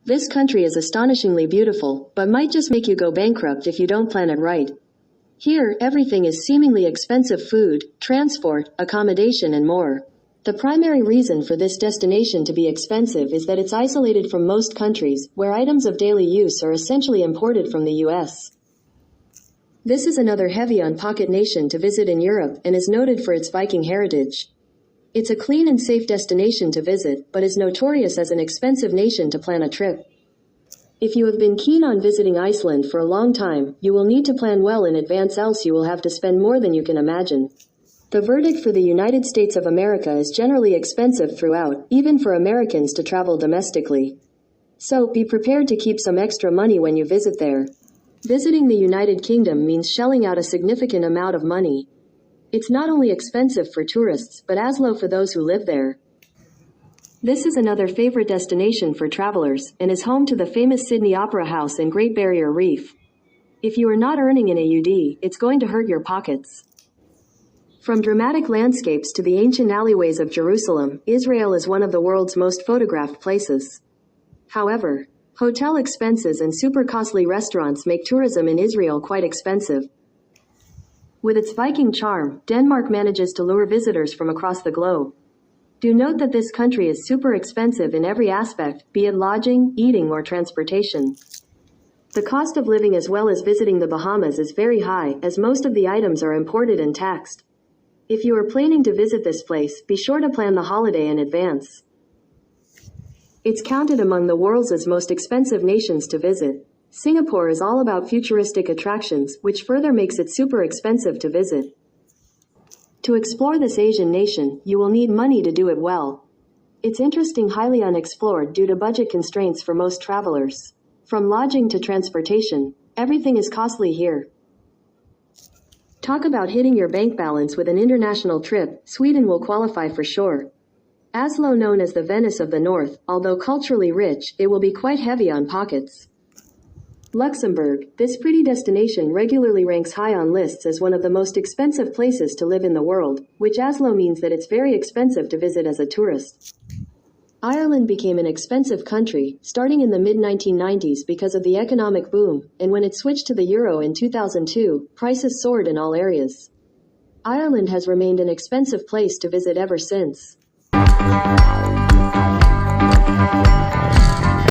This country is astonishingly beautiful, but might just make you go bankrupt if you don't plan it right. Here, everything is seemingly expensive: food, transport, accommodation, and more. The primary reason for this destination to be expensive is that it's isolated from most countries, where items of daily use are essentially imported from the US. This is another heavy-on-pocket nation to visit in Europe and is noted for its Viking heritage. It's a clean and safe destination to visit, but is notorious as an expensive nation to plan a trip. If you have been keen on visiting Iceland for a long time, you will need to plan well in advance, else you will have to spend more than you can imagine. The verdict for the United States of America is generally expensive throughout, even for Americans to travel domestically. So, be prepared to keep some extra money when you visit there. Visiting the United Kingdom means shelling out a significant amount of money. It's not only expensive for tourists, but as low for those who live there. This is another favorite destination for travelers, and is home to the famous Sydney Opera House and Great Barrier Reef. If you are not earning in AUD, it's going to hurt your pockets. From dramatic landscapes to the ancient alleyways of Jerusalem, Israel is one of the world's most photographed places. However, hotel expenses and super costly restaurants make tourism in Israel quite expensive. With its Viking charm, Denmark manages to lure visitors from across the globe. Do note that this country is super expensive in every aspect, be it lodging, eating, or transportation. The cost of living as well as visiting the Bahamas is very high, as most of the items are imported and taxed. If you are planning to visit this place, be sure to plan the holiday in advance. It's counted among the world's most expensive nations to visit. Singapore is all about futuristic attractions, which further makes it super expensive to visit. To explore this Asian nation, you will need money to do it well. It's interesting, highly unexplored due to budget constraints for most travelers. From lodging to transportation, everything is costly here. Talk about hitting your bank balance with an international trip, Sweden will qualify for sure. Oslo, known as the Venice of the North, although culturally rich, it will be quite heavy on pockets. Luxembourg, this pretty destination regularly ranks high on lists as one of the most expensive places to live in the world, which Oslo means that it's very expensive to visit as a tourist. Ireland became an expensive country, starting in the mid-1990s because of the economic boom, and when it switched to the euro in 2002, prices soared in all areas. Ireland has remained an expensive place to visit ever since.